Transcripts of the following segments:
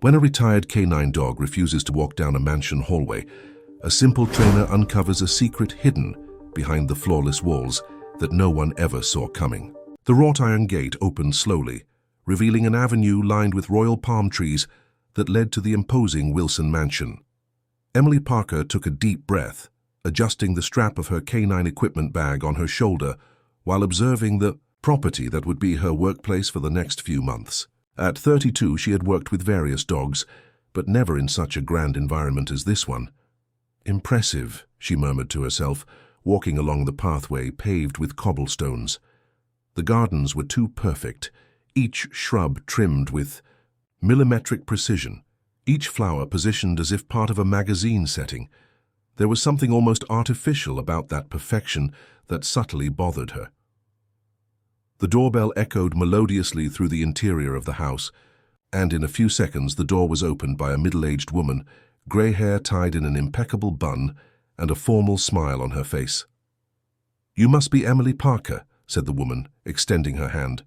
When a retired canine dog refuses to walk down a mansion hallway, a simple trainer uncovers a secret hidden behind the flawless walls that no one ever saw coming. The wrought iron gate opened slowly, revealing an avenue lined with royal palm trees that led to the imposing Wilson mansion. Emily Parker took a deep breath, adjusting the strap of her canine equipment bag on her shoulder while observing the property that would be her workplace for the next few months. At 32, she had worked with various dogs, but never in such a grand environment as this one. Impressive, she murmured to herself, walking along the pathway paved with cobblestones. The gardens were too perfect, each shrub trimmed with millimetric precision, each flower positioned as if part of a magazine setting. There was something almost artificial about that perfection that subtly bothered her. The doorbell echoed melodiously through the interior of the house, and in a few seconds the door was opened by a middle-aged woman, grey hair tied in an impeccable bun and a formal smile on her face. "You must be Emily Parker," said the woman, extending her hand.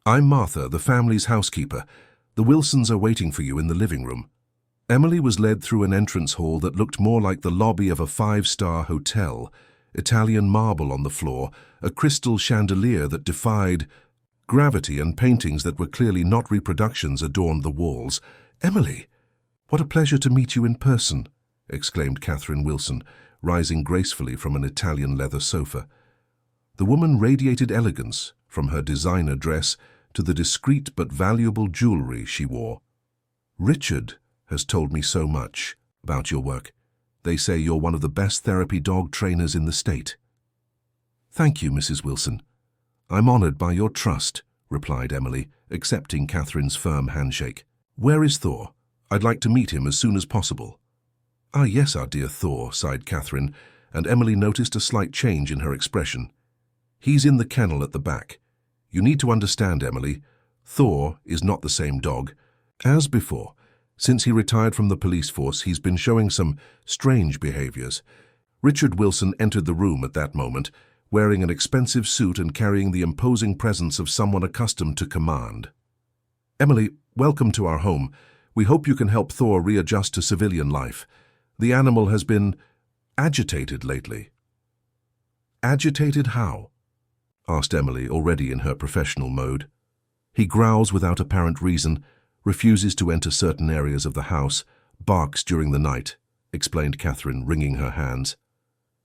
"I'm Martha, the family's housekeeper. The Wilsons are waiting for you in the living room." Emily was led through an entrance hall that looked more like the lobby of a five-star hotel. Italian marble on the floor, a crystal chandelier that defied gravity, and paintings that were clearly not reproductions adorned the walls. "Emily, what a pleasure to meet you in person," exclaimed Catherine Wilson, rising gracefully from an Italian leather sofa. The woman radiated elegance, from her designer dress to the discreet but valuable jewelry she wore. "Richard has told me so much about your work. They say you're one of the best therapy dog trainers in the state." "Thank you, Mrs. Wilson. I'm honored by your trust," replied Emily, accepting Catherine's firm handshake. "Where is Thor? I'd like to meet him as soon as possible." "Ah, yes, our dear Thor," sighed Catherine, and Emily noticed a slight change in her expression. "He's in the kennel at the back. You need to understand, Emily, Thor is not the same dog as before. Since he retired from the police force, he's been showing some strange behaviors." Richard Wilson entered the room at that moment, wearing an expensive suit and carrying the imposing presence of someone accustomed to command. "Emily, welcome to our home. We hope you can help Thor readjust to civilian life. The animal has been agitated lately." "Agitated how?" asked Emily, already in her professional mode. "He growls without apparent reason, refuses to enter certain areas of the house, barks during the night," explained Catherine, wringing her hands.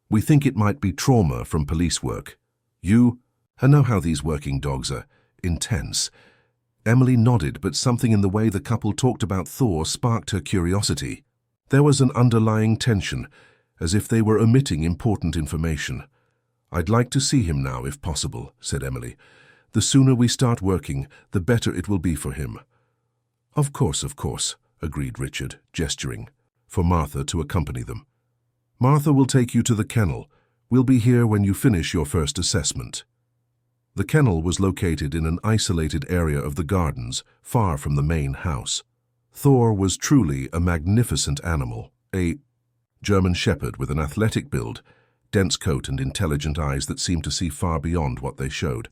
"We think it might be trauma from police work. I know how these working dogs are. Intense." Emily nodded, but something in the way the couple talked about Thor sparked her curiosity. There was an underlying tension, as if they were omitting important information. "I'd like to see him now, if possible," said Emily. "The sooner we start working, the better it will be for him." Of course," agreed Richard, gesturing for Martha to accompany them. "Martha will take you to the kennel. We'll be here when you finish your first assessment." The kennel was located in an isolated area of the gardens, far from the main house. Thor was truly a magnificent animal, a German shepherd with an athletic build, dense coat and intelligent eyes that seemed to see far beyond what they showed.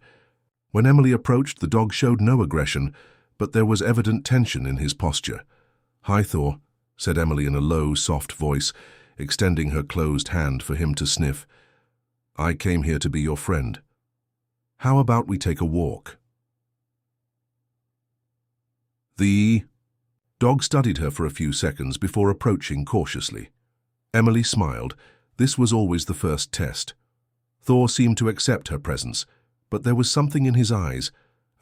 When Emily approached, the dog showed no aggression, but there was evident tension in his posture. "Hi, Thor," said Emily in a low, soft voice, extending her closed hand for him to sniff. "I came here to be your friend. How about we take a walk?" The dog studied her for a few seconds before approaching cautiously. Emily smiled. This was always the first test. Thor seemed to accept her presence, but there was something in his eyes,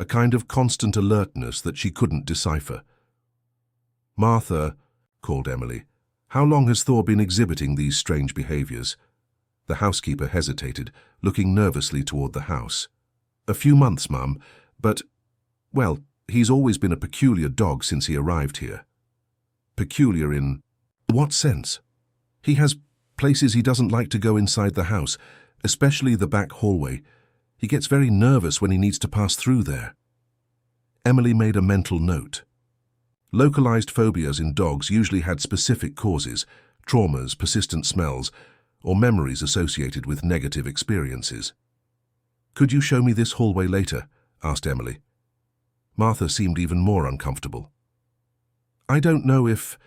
a kind of constant alertness that she couldn't decipher. "Martha," called Emily, "how long has Thor been exhibiting these strange behaviors?" The housekeeper hesitated, looking nervously toward the house. "A few months, Mum, but, well, he's always been a peculiar dog since he arrived here." "Peculiar in what sense?" "He has places he doesn't like to go inside the house, especially the back hallway. He gets very nervous when he needs to pass through there." Emily made a mental note. Localized phobias in dogs usually had specific causes, traumas, persistent smells, or memories associated with negative experiences. "Could you show me this hallway later?" asked Emily. Martha seemed even more uncomfortable. I don't know if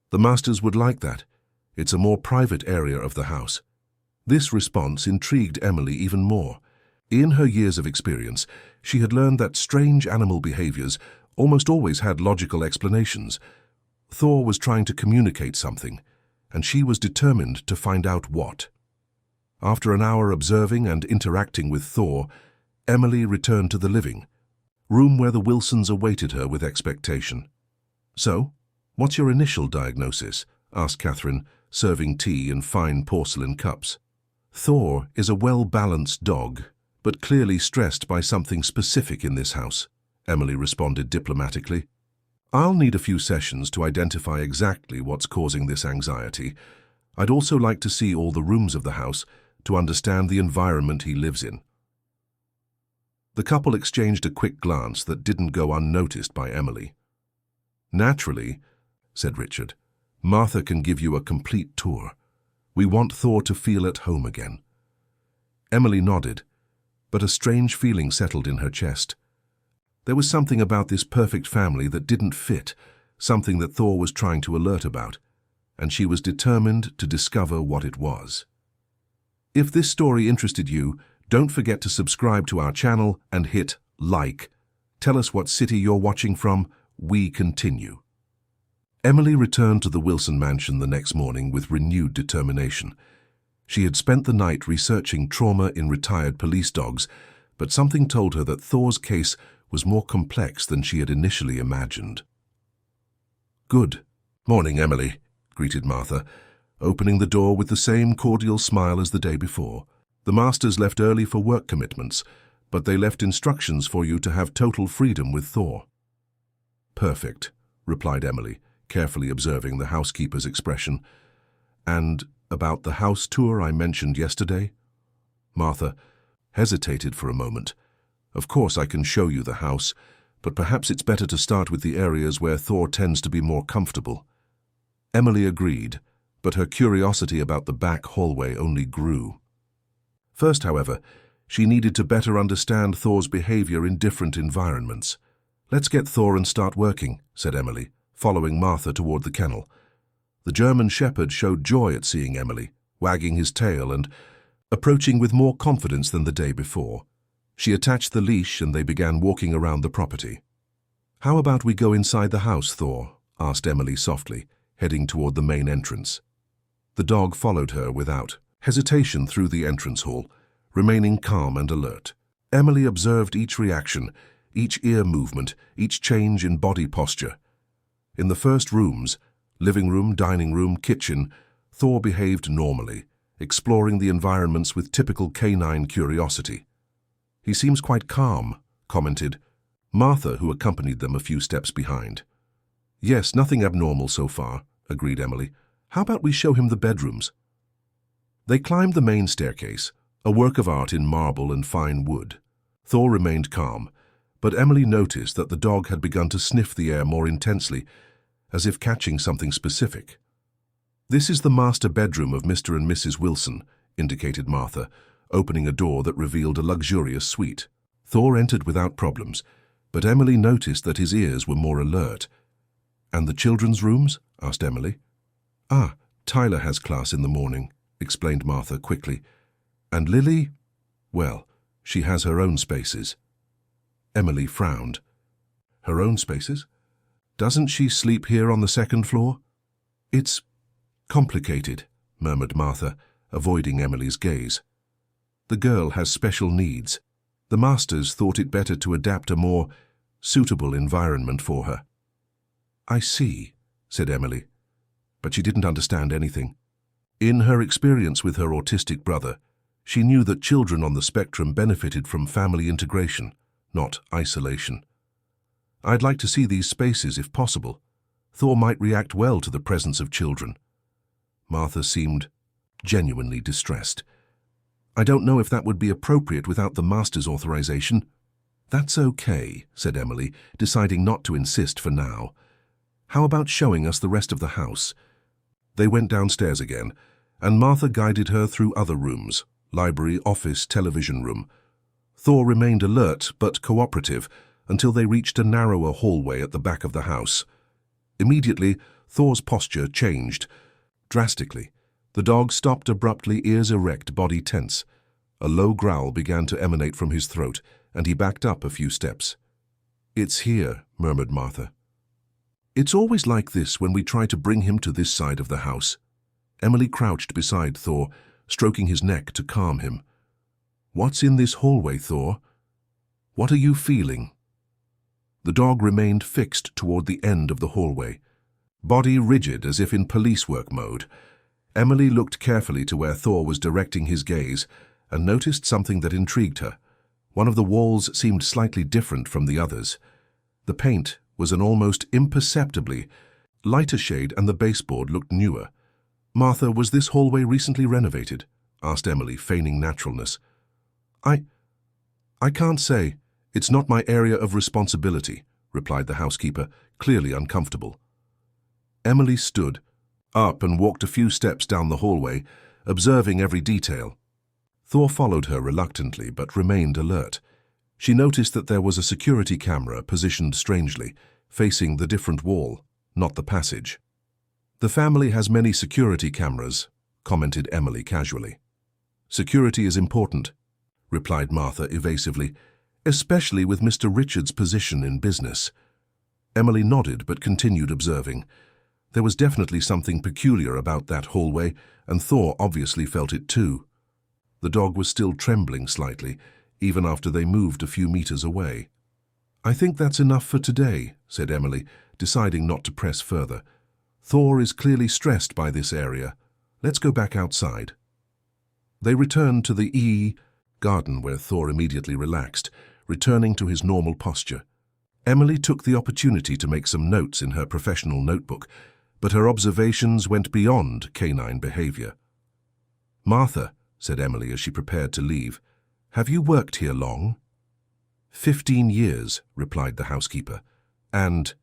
the masters would like that. It's a more private area of the house. This response intrigued Emily even more. In her years of experience, she had learned that strange animal behaviors almost always had logical explanations. Thor was trying to communicate something, and she was determined to find out what. After an hour observing and interacting with Thor, Emily returned to the living room where the Wilsons awaited her with expectation. "So, what's your initial diagnosis?" asked Catherine, serving tea in fine porcelain cups. "Thor is a well-balanced dog, but clearly stressed by something specific in this house," Emily responded diplomatically. "I'll need a few sessions to identify exactly what's causing this anxiety. I'd also like to see all the rooms of the house to understand the environment he lives in." The couple exchanged a quick glance that didn't go unnoticed by Emily. "Naturally," said Richard, "Martha can give you a complete tour. We want Thor to feel at home again." Emily nodded, but a strange feeling settled in her chest. There was something about this perfect family that didn't fit, something that Thor was trying to alert about, and she was determined to discover what it was. If this story interested you, don't forget to subscribe to our channel and hit like. Tell us what city you're watching from. We continue. Emily returned to the Wilson mansion the next morning with renewed determination. She had spent the night researching trauma in retired police dogs, but something told her that Thor's case was more complex than she had initially imagined. "Good morning, Emily," greeted Martha, opening the door with the same cordial smile as the day before. "The masters left early for work commitments, but they left instructions for you to have total freedom with Thor." "Perfect," replied Emily, carefully observing the housekeeper's expression. "And about the house tour I mentioned yesterday?" Martha hesitated for a moment. "Of course I can show you the house, but perhaps it's better to start with the areas where Thor tends to be more comfortable." Emily agreed, but her curiosity about the back hallway only grew. First, however, she needed to better understand Thor's behavior in different environments. "Let's get Thor and start working," said Emily, following Martha toward the kennel. The German shepherd showed joy at seeing Emily, wagging his tail and approaching with more confidence than the day before. She attached the leash and they began walking around the property. "How about we go inside the house, Thor?" asked Emily softly, heading toward the main entrance. The dog followed her without hesitation through the entrance hall, remaining calm and alert. Emily observed each reaction, each ear movement, each change in body posture. In the first rooms, living room, dining room, kitchen, Thor behaved normally, exploring the environments with typical canine curiosity. "He seems quite calm," commented Martha, who accompanied them a few steps behind. "Yes, nothing abnormal so far," agreed Emily. "How about we show him the bedrooms?" They climbed the main staircase, a work of art in marble and fine wood. Thor remained calm, but Emily noticed that the dog had begun to sniff the air more intensely, as if catching something specific. "This is the master bedroom of Mr. and Mrs. Wilson," indicated Martha, opening a door that revealed a luxurious suite. Thor entered without problems, but Emily noticed that his ears were more alert. "And the children's rooms?" asked Emily. "Ah, Tyler has class in the morning," explained Martha quickly. "And Lily? Well, she has her own spaces." Emily frowned. "Her own spaces? Doesn't she sleep here on the second floor?" "It's complicated," murmured Martha, avoiding Emily's gaze. "The girl has special needs. The masters thought it better to adapt a more suitable environment for her." "I see," said Emily, but she didn't understand anything. In her experience with her autistic brother, she knew that children on the spectrum benefited from family integration, not isolation. "I'd like to see these spaces if possible. Thor might react well to the presence of children." Martha seemed genuinely distressed. "I don't know if that would be appropriate without the master's authorization." "That's okay," said Emily, deciding not to insist for now. "How about showing us the rest of the house?" They went downstairs again, and Martha guided her through other rooms, library, office, television room. Thor remained alert but cooperative until they reached a narrower hallway at the back of the house. Immediately, Thor's posture changed. Drastically. The dog stopped abruptly, ears erect, body tense. A low growl began to emanate from his throat, and he backed up a few steps. "It's here," murmured Martha. "It's always like this when we try to bring him to this side of the house." Emily crouched beside Thor, stroking his neck to calm him. "What's in this hallway, Thor? What are you feeling?" The dog remained fixed toward the end of the hallway, body rigid as if in police work mode. Emily looked carefully to where Thor was directing his gaze and noticed something that intrigued her. One of the walls seemed slightly different from the others. The paint was an almost imperceptibly lighter shade and the baseboard looked newer. "Martha, was this hallway recently renovated?" asked Emily, feigning naturalness. I can't say. It's not my area of responsibility," replied the housekeeper, clearly uncomfortable. Emily stood up and walked a few steps down the hallway, observing every detail. Thor followed her reluctantly but remained alert. She noticed that there was a security camera positioned strangely, facing the different wall, not the passage. "The family has many security cameras," commented Emily casually. "Security is important," replied Martha evasively, "especially with Mr. Richards' position in business." Emily nodded but continued observing. There was definitely something peculiar about that hallway, and Thor obviously felt it too. The dog was still trembling slightly, even after they moved a few meters away. "I think that's enough for today," said Emily, deciding not to press further. "Thor is clearly stressed by this area. Let's go back outside." They returned to the garden where Thor immediately relaxed, returning to his normal posture. Emily took the opportunity to make some notes in her professional notebook, but her observations went beyond canine behavior. "Martha," said Emily as she prepared to leave, "have you worked here long?" 15 years, replied the housekeeper. "And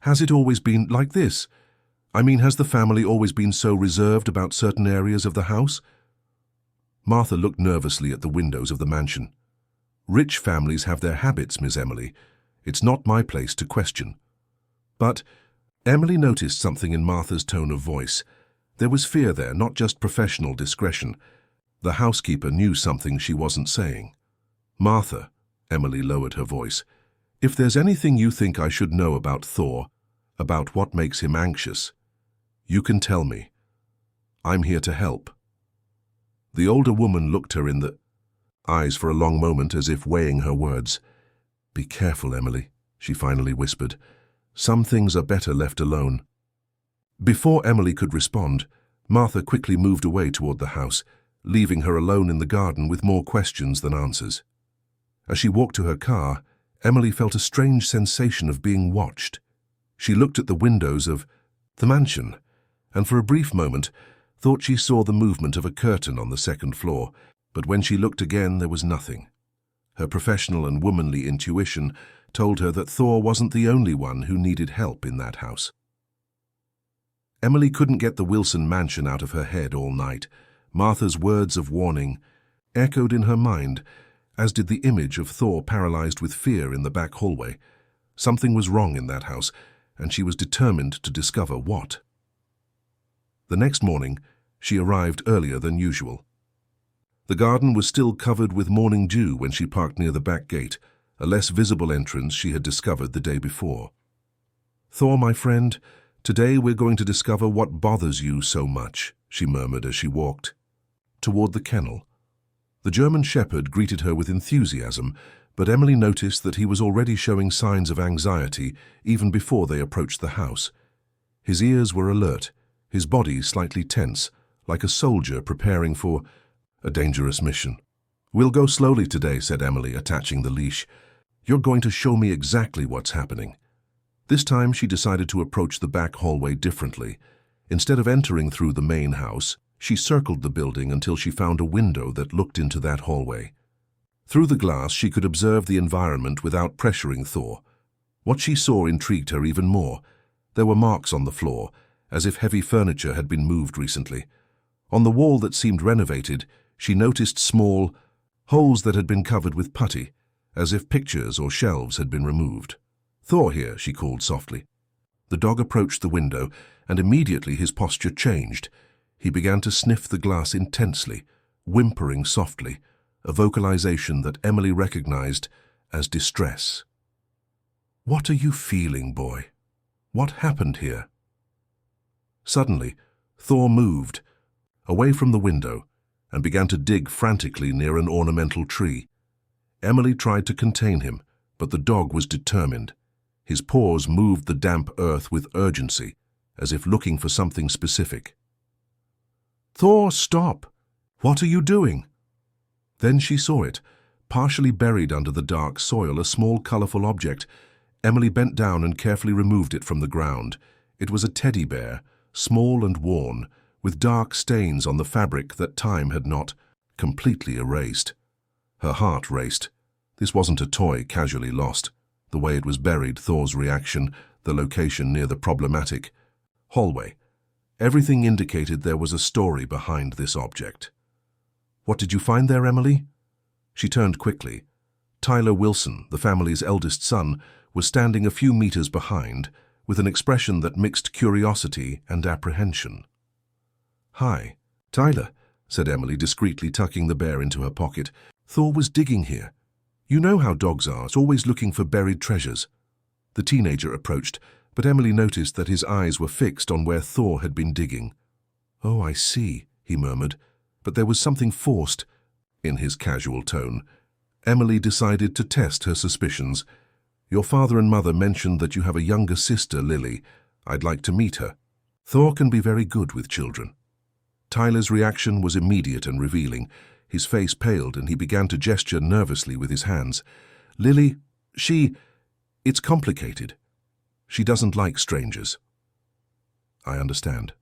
has it always been like this? I mean, has the family always been so reserved about certain areas of the house?" Martha looked nervously at the windows of the mansion. "Rich families have their habits, Miss Emily. It's not my place to question." But Emily noticed something in Martha's tone of voice. There was fear there, not just professional discretion. The housekeeper knew something she wasn't saying. "Martha," Emily lowered her voice, "if there's anything you think I should know about Thor, about what makes him anxious, you can tell me. I'm here to help." The older woman looked her in the eyes for a long moment as if weighing her words. "Be careful, Emily," she finally whispered. "Some things are better left alone." Before Emily could respond, Martha quickly moved away toward the house, leaving her alone in the garden with more questions than answers. As she walked to her car, Emily felt a strange sensation of being watched. She looked at the windows of the mansion, and for a brief moment thought she saw the movement of a curtain on the second floor, but when she looked again there was nothing. Her professional and womanly intuition told her that Thor wasn't the only one who needed help in that house. Emily couldn't get the Wilson mansion out of her head all night. Martha's words of warning echoed in her mind, as did the image of Thor paralyzed with fear in the back hallway. Something was wrong in that house, and she was determined to discover what. The next morning, she arrived earlier than usual. The garden was still covered with morning dew when she parked near the back gate, a less visible entrance she had discovered the day before. "Thor, my friend, today we're going to discover what bothers you so much," she murmured as she walked toward the kennel. The German shepherd greeted her with enthusiasm, but Emily noticed that he was already showing signs of anxiety even before they approached the house. His ears were alert, his body slightly tense, like a soldier preparing for a dangerous mission. "We'll go slowly today," said Emily, attaching the leash. "You're going to show me exactly what's happening." This time she decided to approach the back hallway differently. Instead of entering through the main house, she circled the building until she found a window that looked into that hallway. Through the glass she could observe the environment without pressuring Thor. What she saw intrigued her even more. There were marks on the floor, as if heavy furniture had been moved recently. On the wall that seemed renovated, she noticed small holes that had been covered with putty, as if pictures or shelves had been removed. "Thor here," she called softly. The dog approached the window, and immediately his posture changed. He began to sniff the glass intensely, whimpering softly, a vocalization that Emily recognized as distress. "What are you feeling, boy? What happened here?" Suddenly, Thor moved away from the window and began to dig frantically near an ornamental tree. Emily tried to contain him, but the dog was determined. His paws moved the damp earth with urgency, as if looking for something specific. "Thor, stop! What are you doing?" Then she saw it, partially buried under the dark soil, a small, colorful object. Emily bent down and carefully removed it from the ground. It was a teddy bear, small and worn, with dark stains on the fabric that time had not completely erased. Her heart raced. This wasn't a toy casually lost. The way it was buried, Thor's reaction, the location near the problematic hallway. Everything indicated there was a story behind this object. "What did you find there, Emily?" She turned quickly. Tyler Wilson, the family's eldest son, was standing a few meters behind, with an expression that mixed curiosity and apprehension. "Hi, Tyler," said Emily, discreetly tucking the bear into her pocket. "Thor was digging here. You know how dogs are, always looking for buried treasures." The teenager approached, but Emily noticed that his eyes were fixed on where Thor had been digging. "Oh, I see," he murmured, but there was something forced in his casual tone. Emily decided to test her suspicions. "Your father and mother mentioned that you have a younger sister, Lily. I'd like to meet her. Thor can be very good with children." Tyler's reaction was immediate and revealing. His face paled and he began to gesture nervously with his hands. "Lily, it's complicated. She doesn't like strangers." "I understand.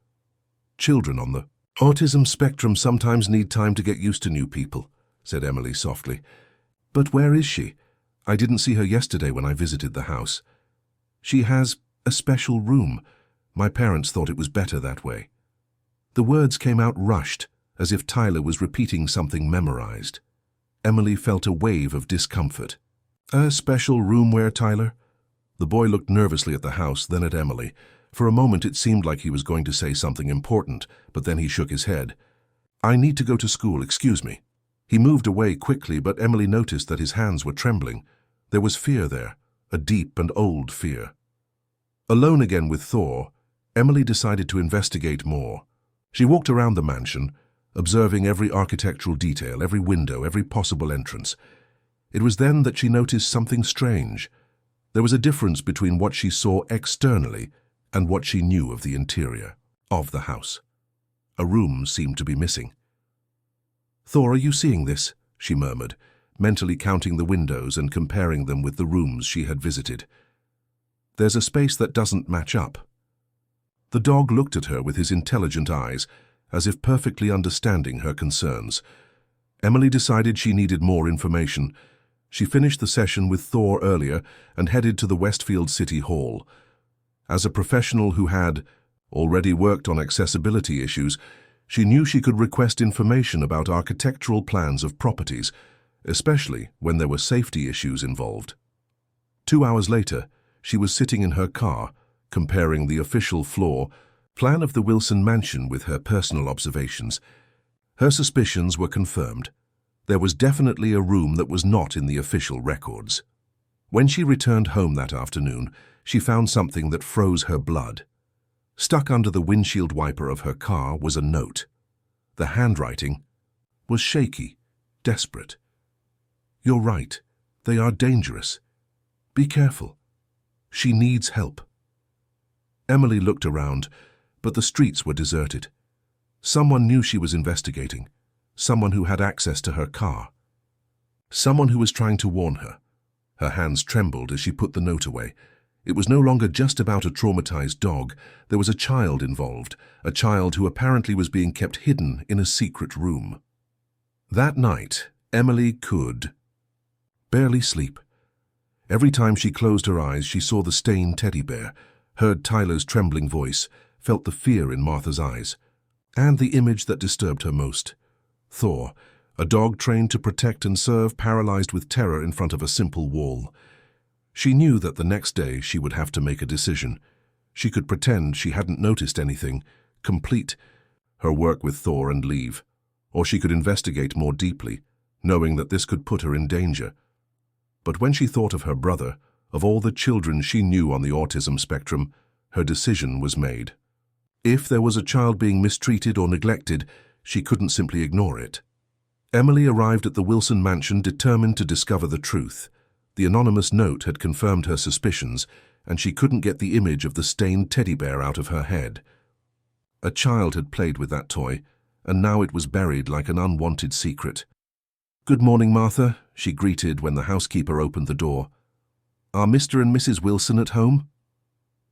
Children on the autism spectrum sometimes need time to get used to new people," said Emily softly. "But where is she? I didn't see her yesterday when I visited the house." "She has a special room. My parents thought it was better that way." The words came out rushed, as if Tyler was repeating something memorized. Emily felt a wave of discomfort. "A special room where, Tyler?" The boy looked nervously at the house, then at Emily. For a moment it seemed like he was going to say something important, but then he shook his head. "I need to go to school, excuse me." He moved away quickly, but Emily noticed that his hands were trembling. There was fear there, a deep and old fear. Alone again with Thor, Emily decided to investigate more. She walked around the mansion, observing every architectural detail, every window, every possible entrance. It was then that she noticed something strange. There was a difference between what she saw externally and what she knew of the interior of the house. A room seemed to be missing. "Thor, are you seeing this?" she murmured, mentally counting the windows and comparing them with the rooms she had visited. "There's a space that doesn't match up." The dog looked at her with his intelligent eyes, as if perfectly understanding her concerns. Emily decided she needed more information. She finished the session with Thor earlier and headed to the Westfield City Hall. As a professional who had already worked on accessibility issues, she knew she could request information about architectural plans of properties, especially when there were safety issues involved. 2 hours later, she was sitting in her car, comparing the official floor plan of the Wilson mansion with her personal observations. Her suspicions were confirmed. There was definitely a room that was not in the official records. When she returned home that afternoon, she found something that froze her blood. Stuck under the windshield wiper of her car was a note. The handwriting was shaky, desperate. "You're right. They are dangerous. Be careful. She needs help." Emily looked around, but the streets were deserted. Someone knew she was investigating. Someone who had access to her car. Someone who was trying to warn her. Her hands trembled as she put the note away. It was no longer just about a traumatized dog. There was a child involved, a child who apparently was being kept hidden in a secret room. That night, Emily could barely sleep. Every time she closed her eyes, she saw the stained teddy bear, heard Tyler's trembling voice, felt the fear in Martha's eyes, and the image that disturbed her most. Thor, a dog trained to protect and serve, paralyzed with terror in front of a simple wall. She knew that the next day she would have to make a decision. She could pretend she hadn't noticed anything, complete her work with Thor and leave. Or she could investigate more deeply, knowing that this could put her in danger. But when she thought of her brother, of all the children she knew on the autism spectrum, her decision was made. If there was a child being mistreated or neglected, she couldn't simply ignore it. Emily arrived at the Wilson mansion determined to discover the truth. The anonymous note had confirmed her suspicions, and she couldn't get the image of the stained teddy bear out of her head. A child had played with that toy, and now it was buried like an unwanted secret. "Good morning, Martha," she greeted when the housekeeper opened the door. "Are Mr. and Mrs. Wilson at home?"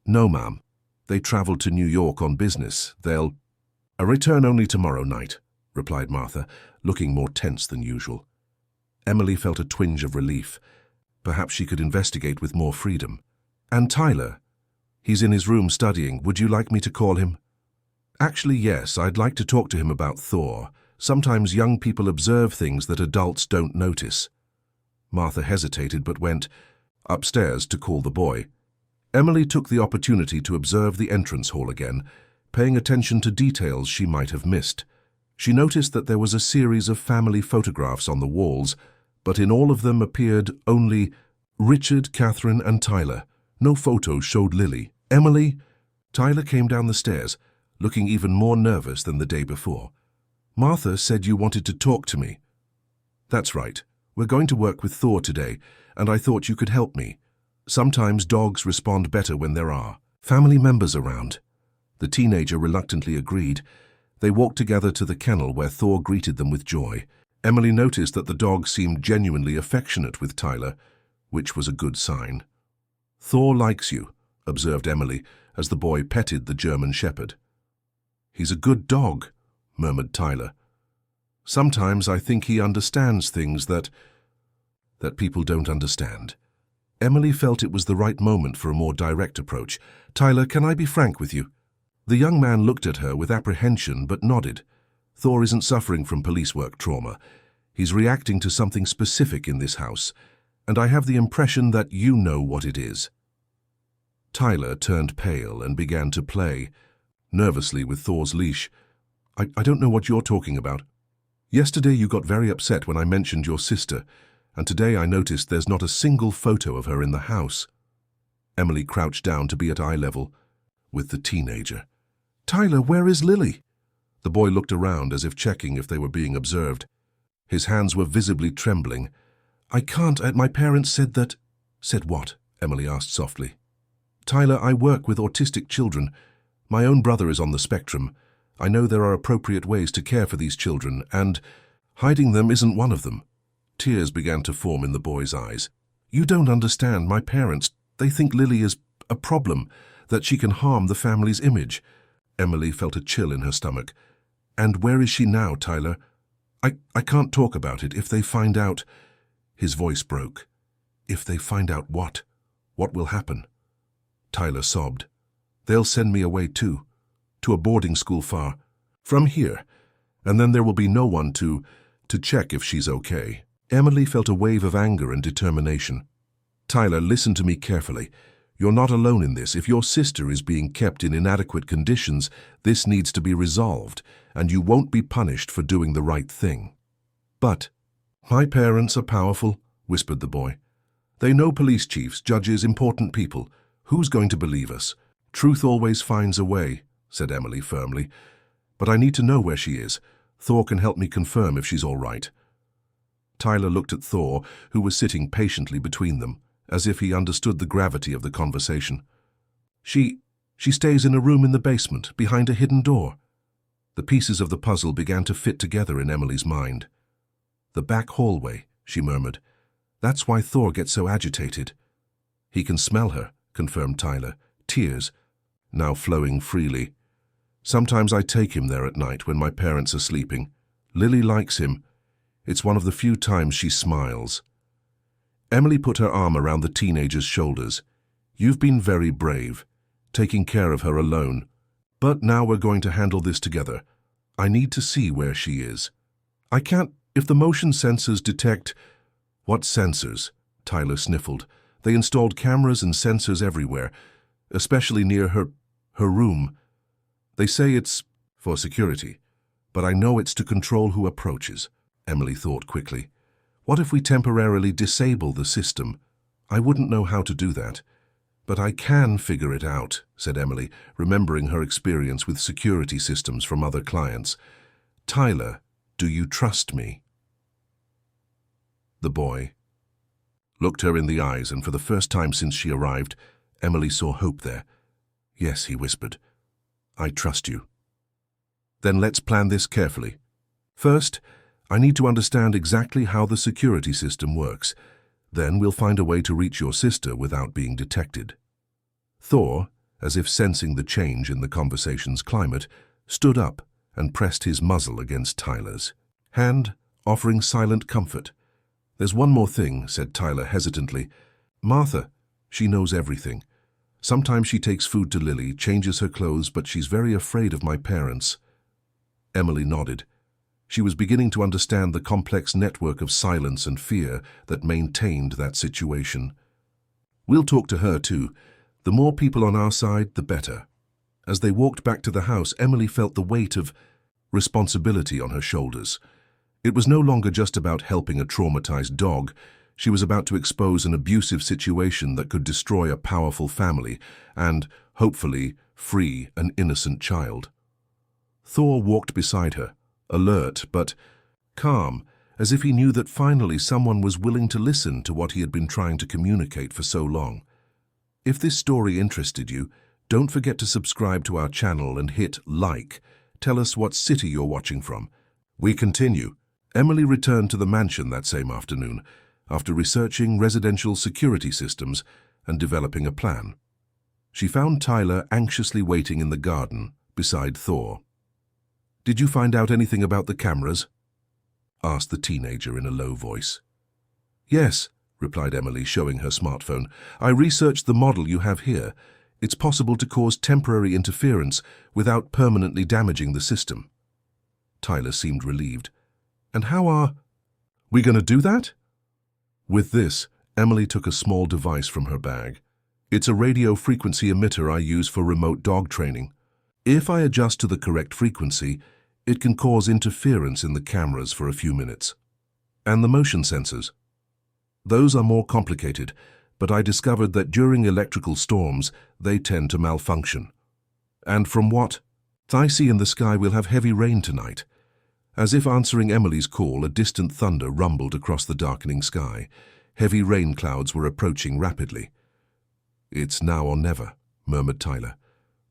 "No, ma'am. They traveled to New York on business. They'll return only tomorrow night," replied Martha, looking more tense than usual. Emily felt a twinge of relief. Perhaps she could investigate with more freedom. "And Tyler? He's in his room studying. Would you like me to call him?" "Actually, yes. I'd like to talk to him about Thor. Sometimes young people observe things that adults don't notice." Martha hesitated but went upstairs to call the boy. Emily took the opportunity to observe the entrance hall again, paying attention to details she might have missed. She noticed that there was a series of family photographs on the walls, but in all of them appeared only Richard, Catherine, and Tyler. No photos showed Lily. "Emily?" Tyler came down the stairs, looking even more nervous than the day before. "Martha said you wanted to talk to me." "That's right. We're going to work with Thor today, and I thought you could help me. Sometimes dogs respond better when there are family members around." The teenager reluctantly agreed. They walked together to the kennel where Thor greeted them with joy. Emily noticed that the dog seemed genuinely affectionate with Tyler, which was a good sign. "Thor likes you," observed Emily as the boy petted the German shepherd. "He's a good dog," murmured Tyler. "Sometimes I think he understands things that people don't understand." Emily felt it was the right moment for a more direct approach. "Tyler, can I be frank with you?" The young man looked at her with apprehension but nodded. "Thor isn't suffering from police work trauma. He's reacting to something specific in this house, and I have the impression that you know what it is." Tyler turned pale and began to play nervously with Thor's leash. I don't know what you're talking about. Yesterday you got very upset when I mentioned your sister, and today I noticed there's not a single photo of her in the house." Emily crouched down to be at eye level with the teenager. "Tyler, where is Lily?" The boy looked around as if checking if they were being observed. His hands were visibly trembling. "I can't. My parents said that—" "Said what?" Emily asked softly. "Tyler, I work with autistic children. My own brother is on the spectrum. I know there are appropriate ways to care for these children, and hiding them isn't one of them." Tears began to form in the boy's eyes. "You don't understand. My parents, they think Lily is a problem, that she can harm the family's image." Emily felt a chill in her stomach. "And where is she now, Tyler? I can't talk about it. If they find out—" His voice broke. "If they find out what? What will happen?" Tyler sobbed. "They'll send me away too, to a boarding school far from here, and then there will be no one to check if she's okay." Emily felt a wave of anger and determination. "Tyler, listen to me carefully. You're not alone in this. If your sister is being kept in inadequate conditions, this needs to be resolved, and you won't be punished for doing the right thing." "But my parents are powerful," whispered the boy. "They know police chiefs, judges, important people. Who's going to believe us?" "Truth always finds a way," said Emily firmly. "But I need to know where she is. Thor can help me confirm if she's all right." Tyler looked at Thor, who was sitting patiently between them, as if he understood the gravity of the conversation. She stays in a room in the basement, behind a hidden door." The pieces of the puzzle began to fit together in Emily's mind. "The back hallway," she murmured. "That's why Thor gets so agitated." "He can smell her," confirmed Tyler, tears now flowing freely. "Sometimes I take him there at night when my parents are sleeping. Lily likes him. It's one of the few times she smiles." Emily put her arm around the teenager's shoulders. "You've been very brave, taking care of her alone. But now we're going to handle this together. I need to see where she is. I can't, if the motion sensors detect—" "What sensors?" Tyler sniffled. "They installed cameras and sensors everywhere. especially near her room. They say it's for security, but I know it's to control who approaches. Emily thought quickly. What if we temporarily disable the system? I wouldn't know how to do that. But I can figure it out, said Emily, remembering her experience with security systems from other clients. Tyler, do you trust me? The boy looked her in the eyes, and for the first time since she arrived, Emily saw hope there. Yes, he whispered. I trust you. Then let's plan this carefully. First, I need to understand exactly how the security system works. Then we'll find a way to reach your sister without being detected. Thor, as if sensing the change in the conversation's climate, stood up and pressed his muzzle against Tyler's hand, offering silent comfort. There's one more thing, said Tyler hesitantly. Martha, she knows everything. Sometimes she takes food to Lily, changes her clothes, but she's very afraid of my parents. Emily nodded. She was beginning to understand the complex network of silence and fear that maintained that situation. We'll talk to her too. The more people on our side, the better. As they walked back to the house, Emily felt the weight of responsibility on her shoulders. It was no longer just about helping a traumatized dog. She was about to expose an abusive situation that could destroy a powerful family and, hopefully, free an innocent child. Thor walked beside her, alert but calm, as if he knew that finally someone was willing to listen to what he had been trying to communicate for so long. If this story interested you, don't forget to subscribe to our channel and hit like. Tell us what city you're watching from. We continue. Emily returned to the mansion that same afternoon, after researching residential security systems and developing a plan. She found Tyler anxiously waiting in the garden beside Thor. Did you find out anything about the cameras? Asked the teenager in a low voice. Yes, replied Emily, showing her smartphone. I researched the model you have here. It's possible to cause temporary interference without permanently damaging the system. Tyler seemed relieved. And how are we going to do that? With this, Emily took a small device from her bag. It's a radio frequency emitter I use for remote dog training. If I adjust to the correct frequency, it can cause interference in the cameras for a few minutes. And the motion sensors. Those are more complicated, but I discovered that during electrical storms, they tend to malfunction. And from what I see in the sky, we'll have heavy rain tonight. As if answering Emily's call, a distant thunder rumbled across the darkening sky. Heavy rain clouds were approaching rapidly. It's now or never, murmured Tyler.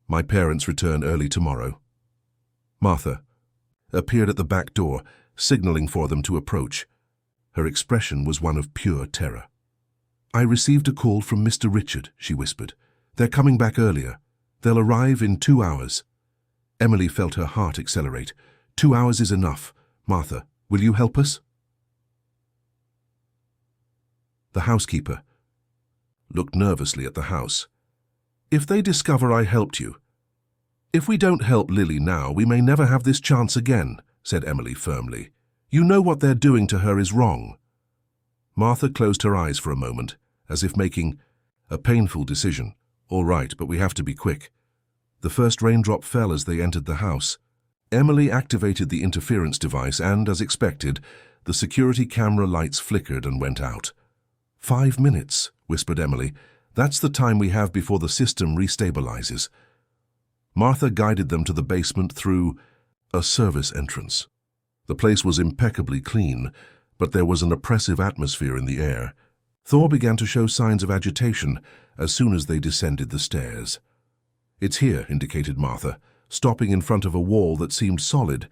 My parents return early tomorrow. Martha appeared at the back door, signaling for them to approach. Her expression was one of pure terror. I received a call from Mr. Richard, she whispered. They're coming back earlier. They'll arrive in 2 hours. Emily felt her heart accelerate. 2 hours is enough. Martha, will you help us? The housekeeper looked nervously at the house. If they discover I helped you. If we don't help Lily now, we may never have this chance again, said Emily firmly. You know what they're doing to her is wrong. Martha closed her eyes for a moment, as if making a painful decision. All right, but we have to be quick. The first raindrop fell as they entered the house. Emily activated the interference device and, as expected, the security camera lights flickered and went out. 5 minutes, whispered Emily. That's the time we have before the system restabilizes. Martha guided them to the basement through a service entrance. The place was impeccably clean, but there was an oppressive atmosphere in the air. Thor began to show signs of agitation as soon as they descended the stairs. It's here, indicated Martha, stopping in front of a wall that seemed solid,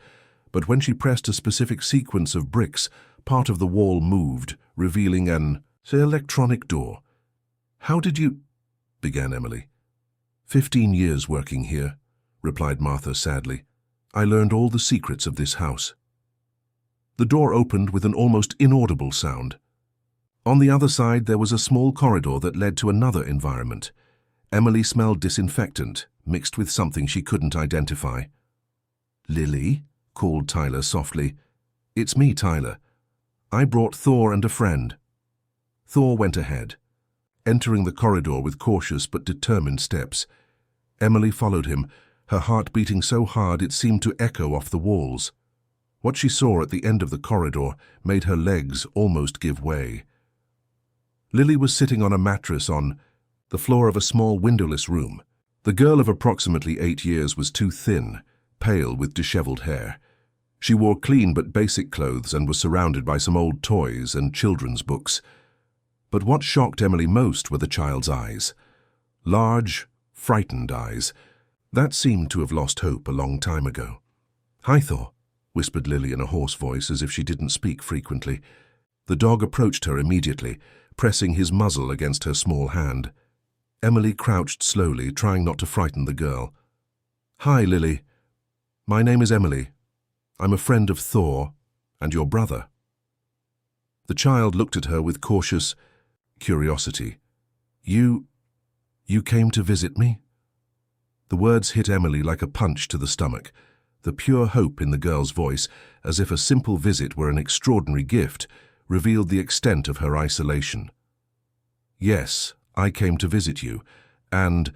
but when she pressed a specific sequence of bricks, part of the wall moved, revealing an electronic door. How did you... began Emily. 15 years working here, replied Martha sadly. I learned all the secrets of this house. The door opened with an almost inaudible sound. On the other side, there was a small corridor that led to another environment. Emily smelled disinfectant, mixed with something she couldn't identify. Lily? Called Tyler softly. It's me, Tyler. I brought Thor and a friend. Thor went ahead. entering the corridor with cautious but determined steps. Emily followed him, her heart beating so hard it seemed to echo off the walls. What she saw at the end of the corridor made her legs almost give way. Lily was sitting on a mattress on the floor of a small windowless room. The girl of approximately 8 years was too thin, pale with disheveled hair. She wore clean but basic clothes and was surrounded by some old toys and children's books. But what shocked Emily most were the child's eyes. Large, frightened eyes. That seemed to have lost hope a long time ago. "Hi, Thor," whispered Lily in a hoarse voice as if she didn't speak frequently. The dog approached her immediately, pressing his muzzle against her small hand. Emily crouched slowly, trying not to frighten the girl. "Hi, Lily. My name is Emily. I'm a friend of Thor and your brother." The child looked at her with cautious curiosity. You came to visit me?" The words hit Emily like a punch to the stomach. The pure hope in the girl's voice, as if a simple visit were an extraordinary gift, revealed the extent of her isolation. "Yes, I came to visit you, and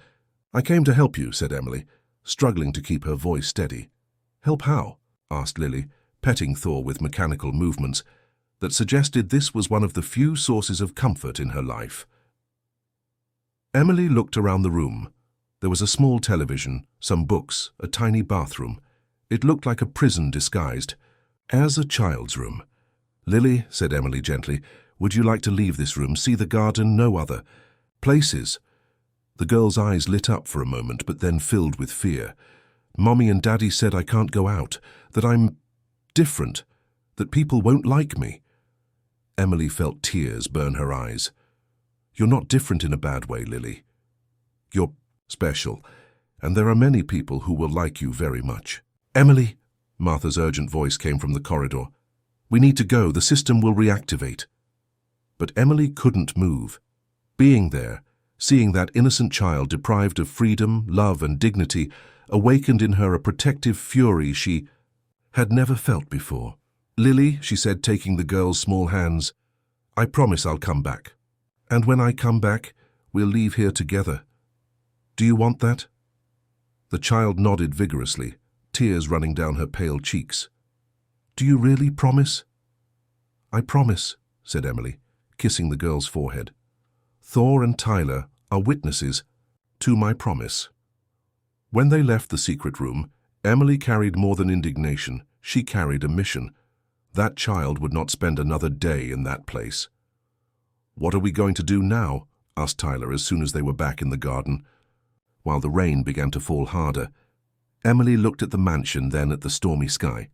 I came to help you," said Emily, struggling to keep her voice steady. "Help how?" asked Lily, petting Thor with mechanical movements that suggested this was one of the few sources of comfort in her life. Emily looked around the room. There was a small television, some books, a tiny bathroom. It looked like a prison disguised as a child's room. "Lily," said Emily gently, "would you like to leave this room? See the garden, no other. Places." The girl's eyes lit up for a moment, but then filled with fear. "Mommy and Daddy said I can't go out, that I'm different, that people won't like me." Emily felt tears burn her eyes. "You're not different in a bad way, Lily. You're special, and there are many people who will like you very much." "Emily," Martha's urgent voice came from the corridor. "We need to go. The system will reactivate." But Emily couldn't move. Being there, seeing that innocent child deprived of freedom, love, and dignity, awakened in her a protective fury she had never felt before. "Lily," she said, taking the girl's small hands, "I promise I'll come back. And when I come back, we'll leave here together. Do you want that?" The child nodded vigorously, tears running down her pale cheeks. "Do you really promise?" "I promise," said Emily, kissing the girl's forehead. "Thor and Tyler are witnesses to my promise." When they left the secret room, Emily carried more than indignation. She carried a mission. That child would not spend another day in that place. "What are we going to do now?" asked Tyler as soon as they were back in the garden. While the rain began to fall harder, Emily looked at the mansion, then at the stormy sky.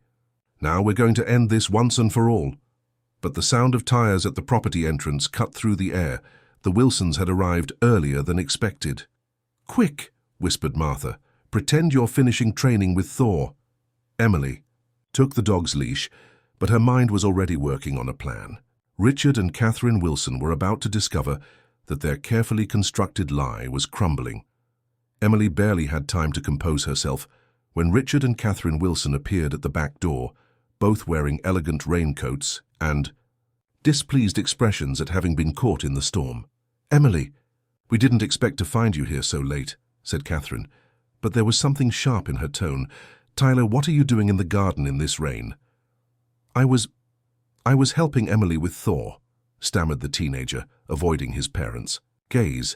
"Now we're going to end this once and for all." But the sound of tires at the property entrance cut through the air. The Wilsons had arrived earlier than expected. "Quick," whispered Martha. "Pretend you're finishing training with Thor." Emily took the dog's leash, but her mind was already working on a plan. Richard and Catherine Wilson were about to discover that their carefully constructed lie was crumbling. Emily barely had time to compose herself when Richard and Catherine Wilson appeared at the back door, both wearing elegant raincoats and displeased expressions at having been caught in the storm. "Emily, we didn't expect to find you here so late," said Catherine, but there was something sharp in her tone. "Tyler, what are you doing in the garden in this rain?" I was helping Emily with Thor," stammered the teenager, avoiding his parents' gaze.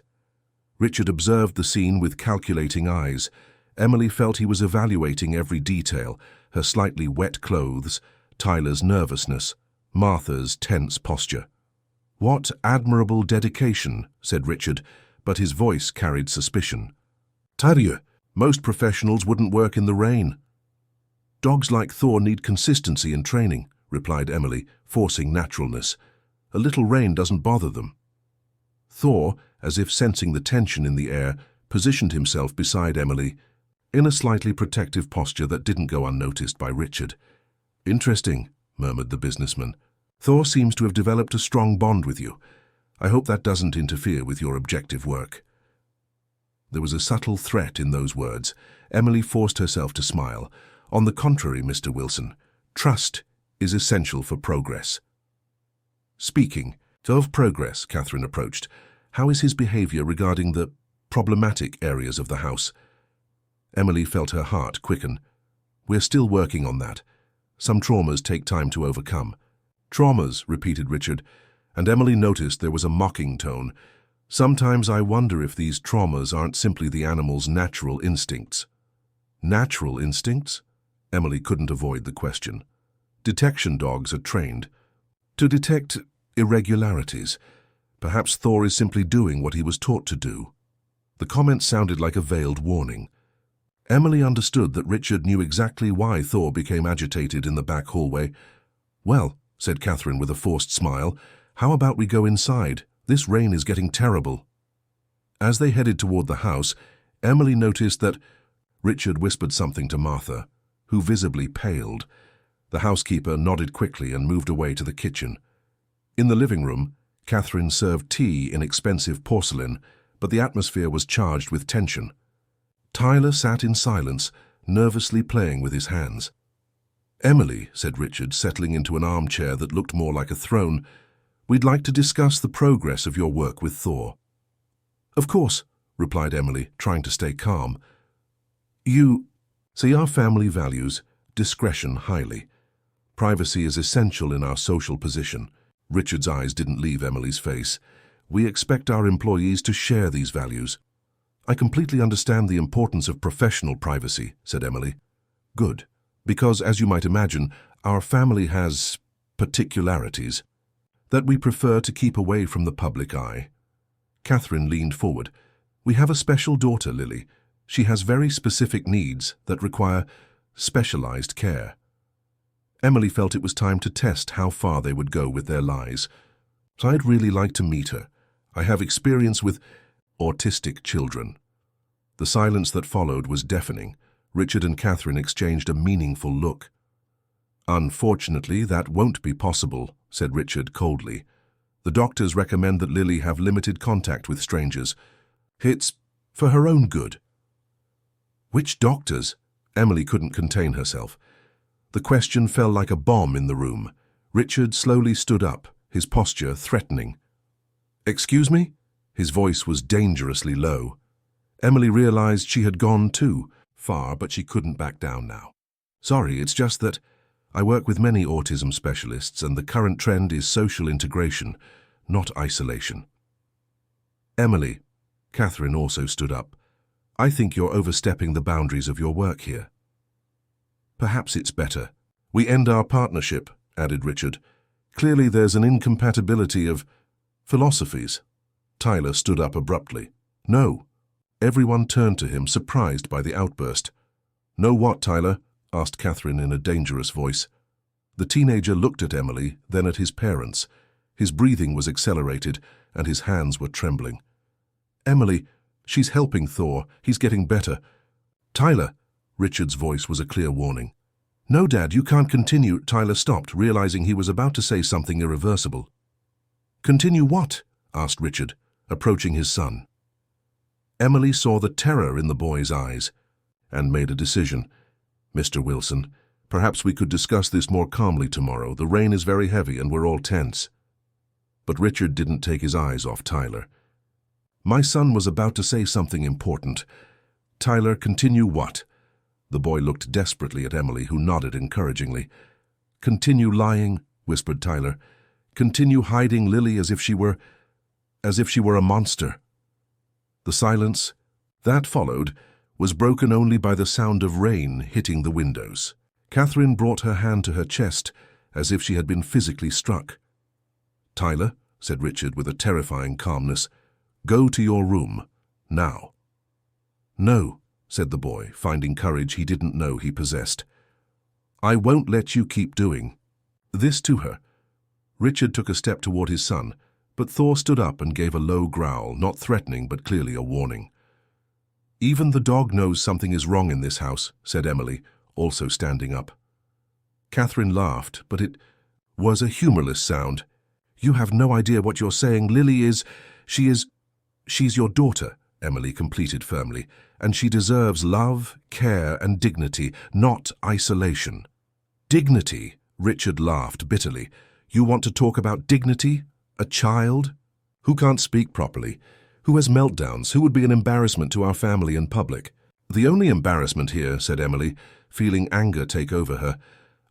Richard observed the scene with calculating eyes. Emily felt he was evaluating every detail, her slightly wet clothes, Tyler's nervousness, Martha's tense posture. "What admirable dedication," said Richard, but his voice carried suspicion. "Tyler, most professionals wouldn't work in the rain." "Dogs like Thor need consistency in training," replied Emily, forcing naturalness. "A little rain doesn't bother them." Thor, as if sensing the tension in the air, positioned himself beside Emily in a slightly protective posture that didn't go unnoticed by Richard. "Interesting," murmured the businessman. "Thor seems to have developed a strong bond with you. I hope that doesn't interfere with your objective work." There was a subtle threat in those words. Emily forced herself to smile. "On the contrary, Mr. Wilson, trust is essential for progress." Speaking of progress, Catherine approached. How is his behavior regarding the problematic areas of the house? Emily felt her heart quicken. We're still working on that. Some traumas take time to overcome. Traumas, repeated Richard, and Emily noticed there was a mocking tone. Sometimes I wonder if these traumas aren't simply the animal's natural instincts. Natural instincts? Emily couldn't avoid the question. Detection dogs are trained to detect irregularities. Perhaps Thor is simply doing what he was taught to do. The comment sounded like a veiled warning. Emily understood that Richard knew exactly why Thor became agitated in the back hallway. Well, said Catherine with a forced smile, how about we go inside? This rain is getting terrible. As they headed toward the house, Emily noticed that Richard whispered something to Martha, who visibly paled. The housekeeper nodded quickly and moved away to the kitchen. In the living room, Catherine served tea in expensive porcelain, but the atmosphere was charged with tension. Tyler sat in silence, nervously playing with his hands. Emily, said Richard, settling into an armchair that looked more like a throne, we'd like to discuss the progress of your work with Thor. Of course, replied Emily, trying to stay calm. You see, our family values discretion highly. Privacy is essential in our social position. Richard's eyes didn't leave Emily's face. We expect our employees to share these values. I completely understand the importance of professional privacy, said Emily. Good, because, as you might imagine, our family has particularities that we prefer to keep away from the public eye. Catherine leaned forward. We have a special daughter, Lily. She has very specific needs that require specialized care. Emily felt it was time to test how far they would go with their lies. So I'd really like to meet her. I have experience with autistic children. The silence that followed was deafening. Richard and Catherine exchanged a meaningful look. Unfortunately, that won't be possible, said Richard coldly. The doctors recommend that Lily have limited contact with strangers. It's for her own good. Which doctors? Emily couldn't contain herself. The question fell like a bomb in the room. Richard slowly stood up, his posture threatening. Excuse me? His voice was dangerously low. Emily realized she had gone too far, but she couldn't back down now. Sorry, it's just that I work with many autism specialists, and the current trend is social integration, not isolation. Emily, Catherine also stood up. I think you're overstepping the boundaries of your work here. Perhaps it's better we end our partnership, added Richard. Clearly there's an incompatibility of philosophies. Tyler stood up abruptly. No. Everyone turned to him, surprised by the outburst. No what, Tyler? Asked Catherine in a dangerous voice. The teenager looked at Emily, then at his parents. His breathing was accelerated, and his hands were trembling. Emily, she's helping Thor. He's getting better. Tyler, Richard's voice was a clear warning. No, Dad, you can't continue. Tyler stopped, realizing he was about to say something irreversible. Continue what? Asked Richard, approaching his son. Emily saw the terror in the boy's eyes and made a decision. Mr. Wilson, perhaps we could discuss this more calmly tomorrow. The rain is very heavy and we're all tense. But Richard didn't take his eyes off Tyler. My son was about to say something important. Tyler, continue what? The boy looked desperately at Emily, who nodded encouragingly. Continue lying, whispered Tyler. Continue hiding Lily as if she were a monster. The silence that followed was broken only by the sound of rain hitting the windows. Catherine brought her hand to her chest as if she had been physically struck. Tyler, said Richard with a terrifying calmness, go to your room, now. No, said the boy, finding courage he didn't know he possessed. I won't let you keep doing this to her. Richard took a step toward his son, but Thor stood up and gave a low growl, not threatening but clearly a warning. Even the dog knows something is wrong in this house, said Emily, also standing up. Catherine laughed, but it was a humorless sound. You have no idea what you're saying. Lily she's your daughter, Emily completed firmly, and she deserves love, care, and dignity, not isolation. Dignity? Richard laughed bitterly. You want to talk about dignity? A child? Who can't speak properly? Who has meltdowns? Who would be an embarrassment to our family in public? The only embarrassment here, said Emily, feeling anger take over her,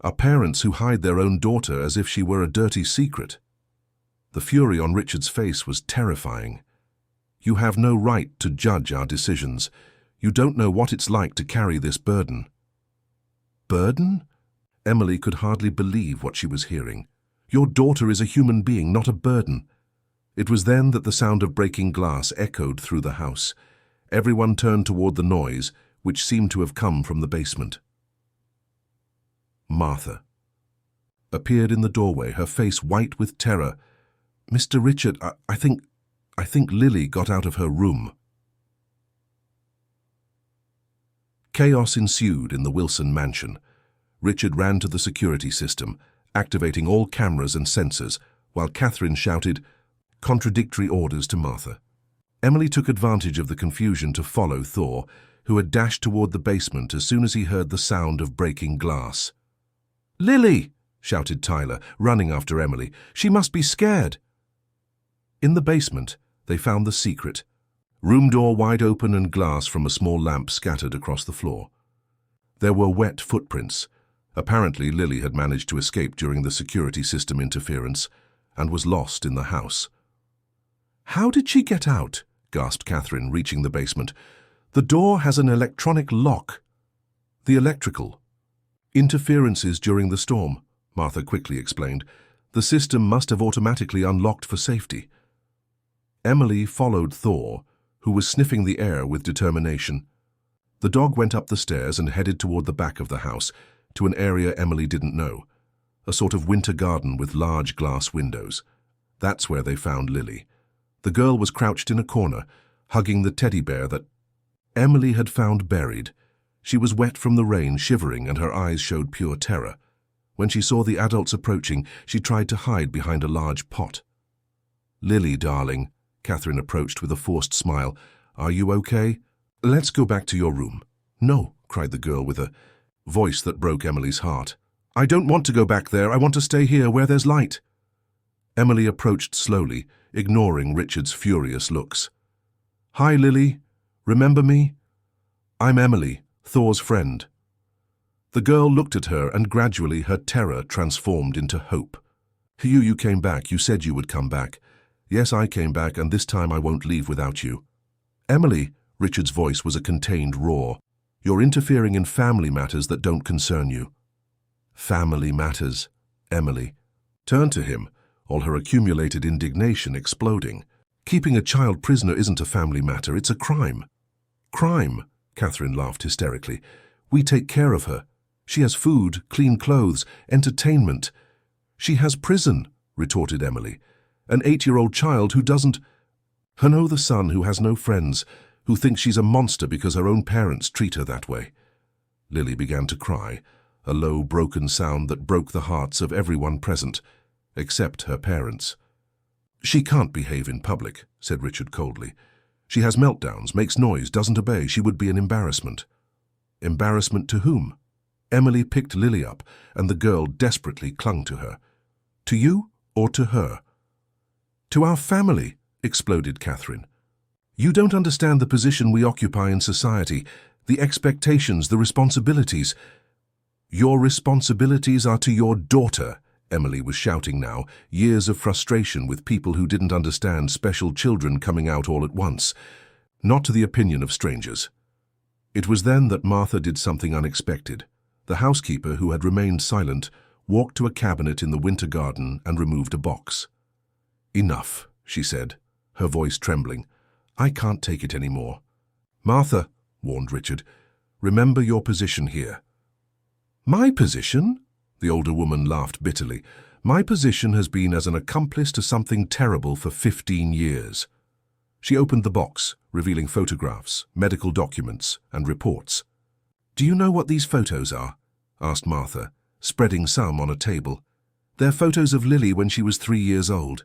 are parents who hide their own daughter as if she were a dirty secret. The fury on Richard's face was terrifying. You have no right to judge our decisions. You don't know what it's like to carry this burden. Burden? Emily could hardly believe what she was hearing. Your daughter is a human being, not a burden. It was then that the sound of breaking glass echoed through the house. Everyone turned toward the noise, which seemed to have come from the basement. Martha appeared in the doorway, her face white with terror. Mr. Richard, I think Lily got out of her room. Chaos ensued in the Wilson mansion. Richard ran to the security system, activating all cameras and sensors, while Catherine shouted contradictory orders to Martha. Emily took advantage of the confusion to follow Thor, who had dashed toward the basement as soon as he heard the sound of breaking glass. "Lily!" shouted Tyler, running after Emily. "She must be scared." In the basement, they found the secret. Room door wide open and glass from a small lamp scattered across the floor. There were wet footprints. Apparently, Lily had managed to escape during the security system interference and was lost in the house. "How did she get out?" gasped Catherine, reaching the basement. "The door has an electronic lock." "The electrical interferences during the storm," Martha quickly explained. "The system must have automatically unlocked for safety." Emily followed Thor, who was sniffing the air with determination. The dog went up the stairs and headed toward the back of the house, to an area Emily didn't know, a sort of winter garden with large glass windows. That's where they found Lily. The girl was crouched in a corner, hugging the teddy bear that Emily had found buried. She was wet from the rain, shivering, and her eyes showed pure terror. When she saw the adults approaching, she tried to hide behind a large pot. "Lily, darling," Catherine approached with a forced smile. "Are you okay? Let's go back to your room." "No," cried the girl with a voice that broke Emily's heart. "I don't want to go back there. I want to stay here where there's light." Emily approached slowly, ignoring Richard's furious looks. "Hi, Lily. Remember me? I'm Emily, Thor's friend." The girl looked at her, and gradually her terror transformed into hope. You came back. You said you would come back." "Yes, I came back, and this time I won't leave without you." "Emily," Richard's voice was a contained roar, "you're interfering in family matters that don't concern you." "Family matters," Emily turned to him, all her accumulated indignation exploding. "Keeping a child prisoner isn't a family matter, it's a crime." "Crime?" Catherine laughed hysterically. "We take care of her. She has food, clean clothes, entertainment." "She has prison," retorted Emily. "An 8-year-old child who doesn't know the son, who has no friends, who thinks she's a monster because her own parents treat her that way." Lily began to cry, a low, broken sound that broke the hearts of everyone present, except her parents. "She can't behave in public," said Richard coldly. "She has meltdowns, makes noise, doesn't obey. She would be an embarrassment." "Embarrassment to whom?" Emily picked Lily up, and the girl desperately clung to her. "To you or to her?" "To our family," exploded Catherine. "You don't understand the position we occupy in society, the expectations, the responsibilities." "Your responsibilities are to your daughter," Emily was shouting now, years of frustration with people who didn't understand special children coming out all at once, not to the opinion of strangers. It was then that Martha did something unexpected. The housekeeper, who had remained silent, walked to a cabinet in the winter garden and removed a box. "Enough," she said, her voice trembling. "I can't take it anymore." "Martha," warned Richard, "remember your position here." "My position?" The older woman laughed bitterly. "My position has been as an accomplice to something terrible for 15 years. She opened the box, revealing photographs, medical documents, and reports. "Do you know what these photos are?" asked Martha, spreading some on a table. "They're photos of Lily when she was 3 years old.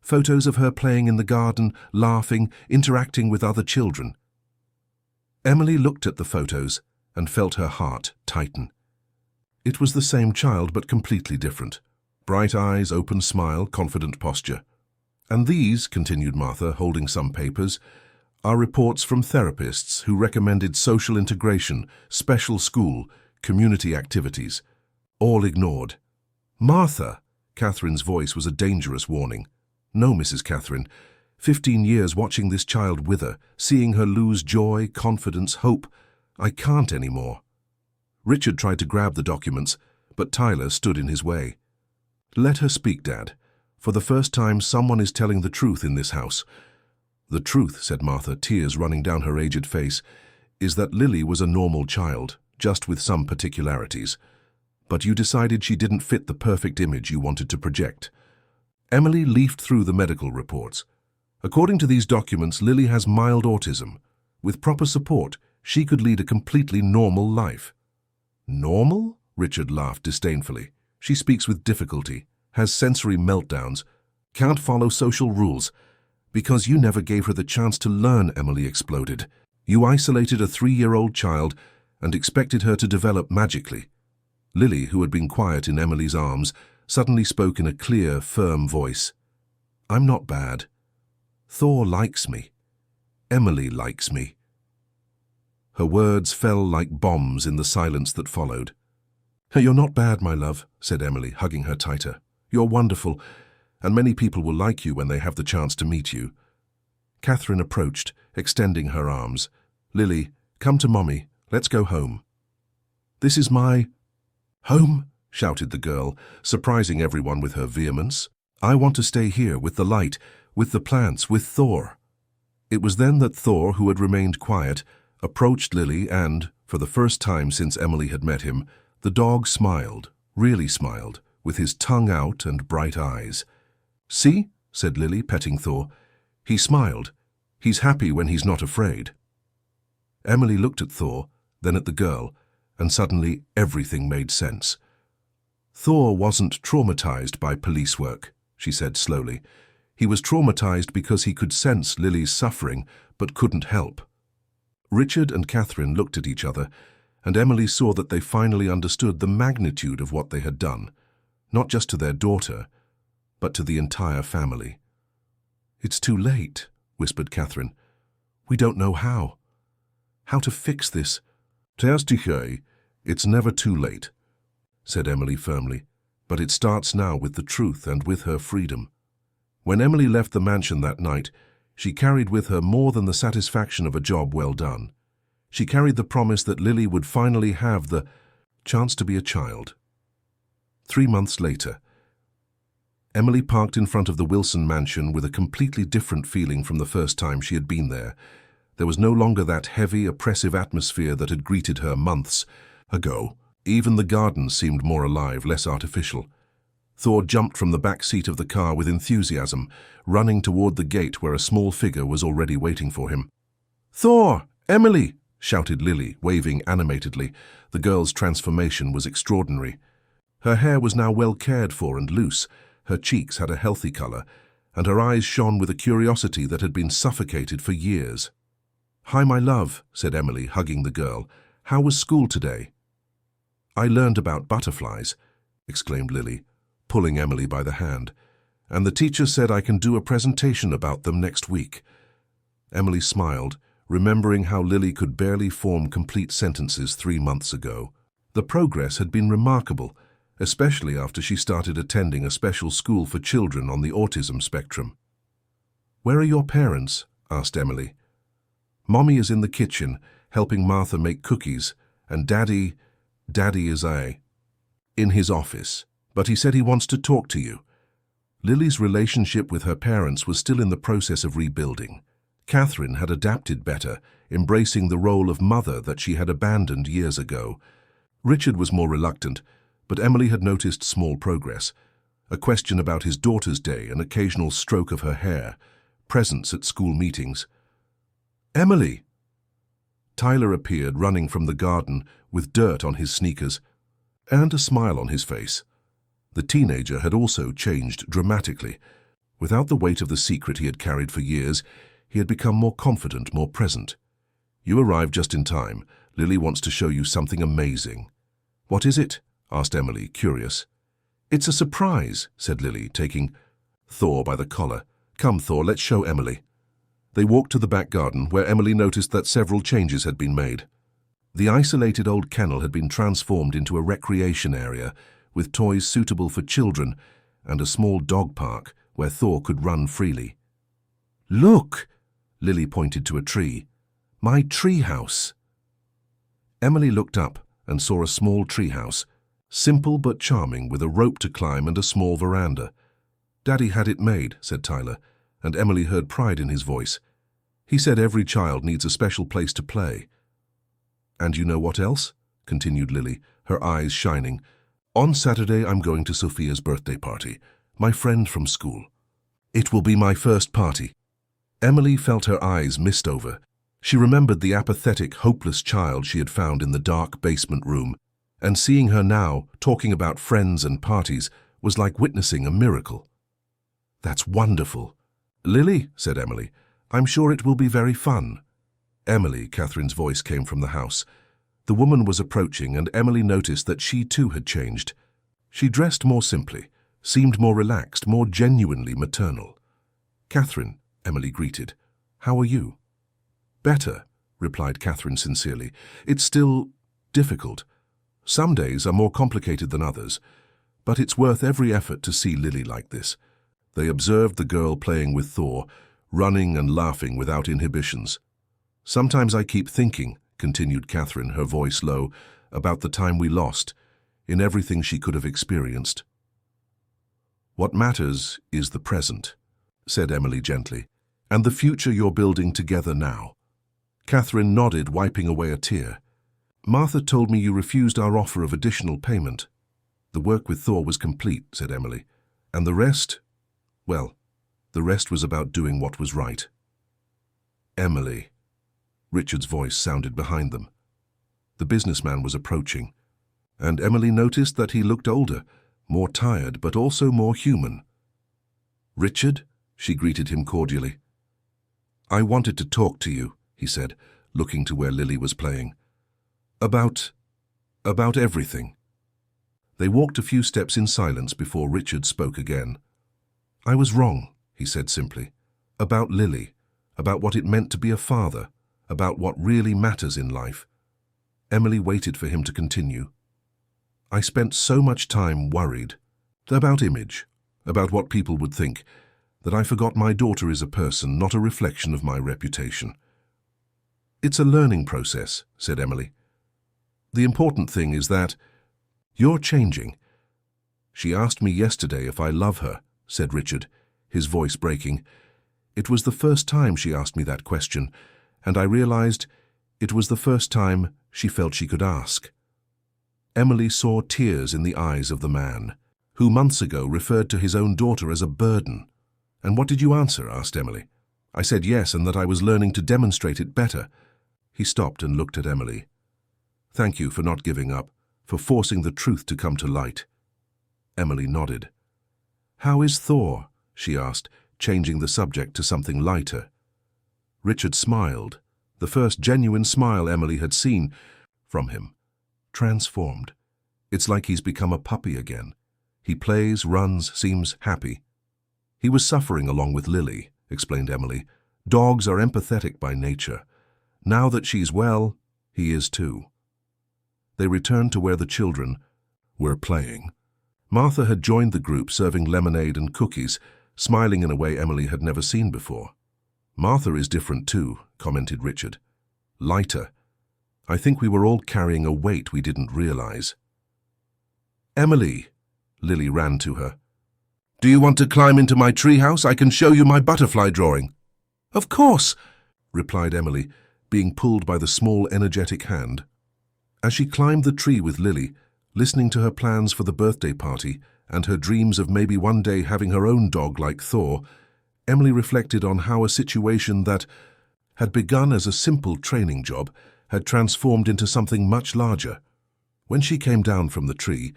Photos of her playing in the garden, laughing, interacting with other children." Emily looked at the photos and felt her heart tighten. It was the same child, but completely different. Bright eyes, open smile, confident posture. And these, continued Martha, holding some papers, are reports from therapists who recommended social integration, special school, community activities. All ignored. Martha! Catherine's voice was a dangerous warning. No, Mrs. Catherine. 15 years watching this child wither, seeing her lose joy, confidence, hope. I can't anymore. Richard tried to grab the documents, but Tyler stood in his way. Let her speak, Dad. For the first time, someone is telling the truth in this house. The truth, said Martha, tears running down her aged face, is that Lily was a normal child, just with some particularities. But you decided she didn't fit the perfect image you wanted to project. Emily leafed through the medical reports. According to these documents, Lily has mild autism. With proper support, she could lead a completely normal life. Normal? Richard laughed disdainfully. She speaks with difficulty, has sensory meltdowns, can't follow social rules. Because you never gave her the chance to learn, Emily exploded. You isolated a 3-year-old child and expected her to develop magically. Lily, who had been quiet in Emily's arms, suddenly spoke in a clear, firm voice. I'm not bad. Thor likes me. Emily likes me. Her words fell like bombs in the silence that followed. You're not bad, my love, said Emily, hugging her tighter. You're wonderful, and many people will like you when they have the chance to meet you. Catherine approached, extending her arms. Lily, come to Mommy. Let's go home. This is my... Home? Shouted the girl, surprising everyone with her vehemence. I want to stay here with the light, with the plants, with Thor. It was then that Thor, who had remained quiet, approached Lily and, for the first time since Emily had met him, the dog smiled, really smiled, with his tongue out and bright eyes. See, said Lily, petting Thor. He smiled. He's happy when he's not afraid. Emily looked at Thor, then at the girl, and suddenly everything made sense. Thor wasn't traumatized by police work, she said slowly. He was traumatized because he could sense Lily's suffering, but couldn't help. Richard and Catherine looked at each other, and Emily saw that they finally understood the magnitude of what they had done, not just to their daughter, but to the entire family. It's too late, whispered Catherine. We don't know how. How to fix this. It's never too late, said Emily firmly, but it starts now with the truth and with her freedom. When Emily left the mansion that night, she carried with her more than the satisfaction of a job well done. She carried the promise that Lily would finally have the chance to be a child. 3 months later, Emily parked in front of the Wilson mansion with a completely different feeling from the first time she had been there. There was no longer that heavy, oppressive atmosphere that had greeted her months ago. Even the garden seemed more alive, less artificial. Thor jumped from the back seat of the car with enthusiasm, running toward the gate where a small figure was already waiting for him. Thor! Emily! Shouted Lily, waving animatedly. The girl's transformation was extraordinary. Her hair was now well cared for and loose, her cheeks had a healthy color, and her eyes shone with a curiosity that had been suffocated for years. Hi, my love, said Emily, hugging the girl. How was school today? I learned about butterflies, exclaimed Lily, pulling Emily by the hand, and the teacher said I can do a presentation about them next week. Emily smiled, remembering how Lily could barely form complete sentences 3 months ago. The progress had been remarkable, especially after she started attending a special school for children on the autism spectrum. Where are your parents? Asked Emily. Mommy is in the kitchen, helping Martha make cookies, and Daddy is in his office, but he said he wants to talk to you. Lily's relationship with her parents was still in the process of rebuilding. Catherine had adapted better, embracing the role of mother that she had abandoned years ago. Richard was more reluctant, but Emily had noticed small progress. A question about his daughter's day, an occasional stroke of her hair, presence at school meetings. Emily! Tyler appeared, running from the garden, with dirt on his sneakers, and a smile on his face. The teenager had also changed dramatically. Without the weight of the secret he had carried for years, he had become more confident, more present. You arrived just in time. Lily wants to show you something amazing. What is it? Asked Emily, curious. It's a surprise, said Lily, taking Thor by the collar. Come, Thor, let's show Emily. They walked to the back garden, where Emily noticed that several changes had been made. The isolated old kennel had been transformed into a recreation area, with toys suitable for children and a small dog park where Thor could run freely. "Look!" Lily pointed to a tree. "My tree house." Emily looked up and saw a small tree house, simple but charming, with a rope to climb and a small veranda. "Daddy had it made," said Tyler, and Emily heard pride in his voice. "He said every child needs a special place to play." "And you know what else?" continued Lily, her eyes shining. "On Saturday I'm going to Sophia's birthday party, my friend from school. It will be my first party." Emily felt her eyes mist over. She remembered the apathetic, hopeless child she had found in the dark basement room, and seeing her now talking about friends and parties was like witnessing a miracle. "That's wonderful." "Lily," said Emily, "I'm sure it will be very fun." "Emily," Catherine's voice came from the house. The woman was approaching, and Emily noticed that she too had changed. She dressed more simply, seemed more relaxed, more genuinely maternal. "Catherine," Emily greeted, "how are you?" "Better," replied Catherine sincerely. "It's still difficult. Some days are more complicated than others, but it's worth every effort to see Lily like this." They observed the girl playing with Thor, running and laughing without inhibitions. "Sometimes I keep thinking," continued Catherine, her voice low, "about the time we lost, in everything she could have experienced." "What matters is the present," said Emily gently, "and the future you're building together now." Catherine nodded, wiping away a tear. "Martha told me you refused our offer of additional payment." "The work with Thor was complete," said Emily, "and the rest, well, the rest was about doing what was right." "Emily," Richard's voice sounded behind them. The businessman was approaching, and Emily noticed that he looked older, more tired, but also more human. "Richard," she greeted him cordially. "I wanted to talk to you," he said, looking to where Lily was playing. About everything." They walked a few steps in silence before Richard spoke again. "I was wrong," he said simply. "About Lily, about what it meant to be a father, about what really matters in life." Emily waited for him to continue. "I spent so much time worried about image, about what people would think, that I forgot my daughter is a person, not a reflection of my reputation." "It's a learning process," said Emily. "The important thing is that you're changing." "She asked me yesterday if I love her," said Richard, his voice breaking. "It was the first time she asked me that question, and I realized it was the first time she felt she could ask." Emily saw tears in the eyes of the man, who months ago referred to his own daughter as a burden. "And what did you answer?" asked Emily. "I said yes, and that I was learning to demonstrate it better." He stopped and looked at Emily. "Thank you for not giving up, for forcing the truth to come to light." Emily nodded. "How is Thor?" she asked, changing the subject to something lighter. Richard smiled, the first genuine smile Emily had seen from him. Transformed. "It's like he's become a puppy again. He plays, runs, seems happy." "He was suffering along with Lily," explained Emily. "Dogs are empathetic by nature. Now that she's well, he is too." They returned to where the children were playing. Martha had joined the group, serving lemonade and cookies, smiling in a way Emily had never seen before. "Martha is different too," commented Richard. "Lighter. I think we were all carrying a weight we didn't realize." "Emily," Lily ran to her. "Do you want to climb into my treehouse? I can show you my butterfly drawing." "Of course," replied Emily, being pulled by the small, energetic hand. As she climbed the tree with Lily, listening to her plans for the birthday party and her dreams of maybe one day having her own dog like Thor, Emily reflected on how a situation that had begun as a simple training job had transformed into something much larger. When she came down from the tree,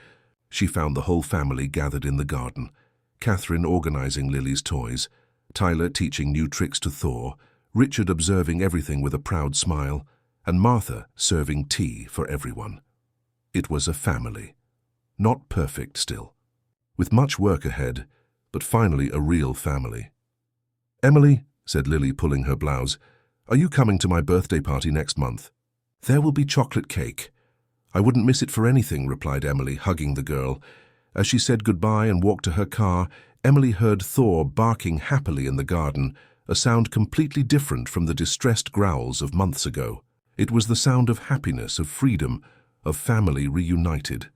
she found the whole family gathered in the garden, Catherine organizing Lily's toys, Tyler teaching new tricks to Thor, Richard observing everything with a proud smile, and Martha serving tea for everyone. It was a family. Not perfect still, with much work ahead, but finally a real family. "Emily," said Lily, pulling her blouse, "are you coming to my birthday party next month?" "There will be chocolate cake." "I wouldn't miss it for anything," replied Emily, hugging the girl. As she said goodbye and walked to her car, Emily heard Thor barking happily in the garden, a sound completely different from the distressed growls of months ago. It was the sound of happiness, of freedom, of family reunited.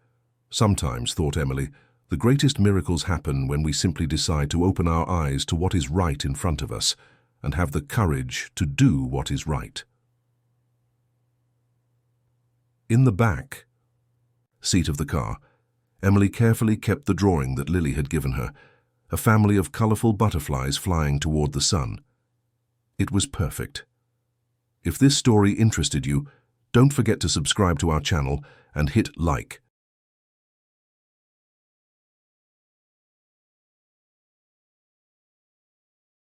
Sometimes, thought Emily, the greatest miracles happen when we simply decide to open our eyes to what is right in front of us and have the courage to do what is right. In the back seat of the car, Emily carefully kept the drawing that Lily had given her, a family of colorful butterflies flying toward the sun. It was perfect. If this story interested you, don't forget to subscribe to our channel and hit like.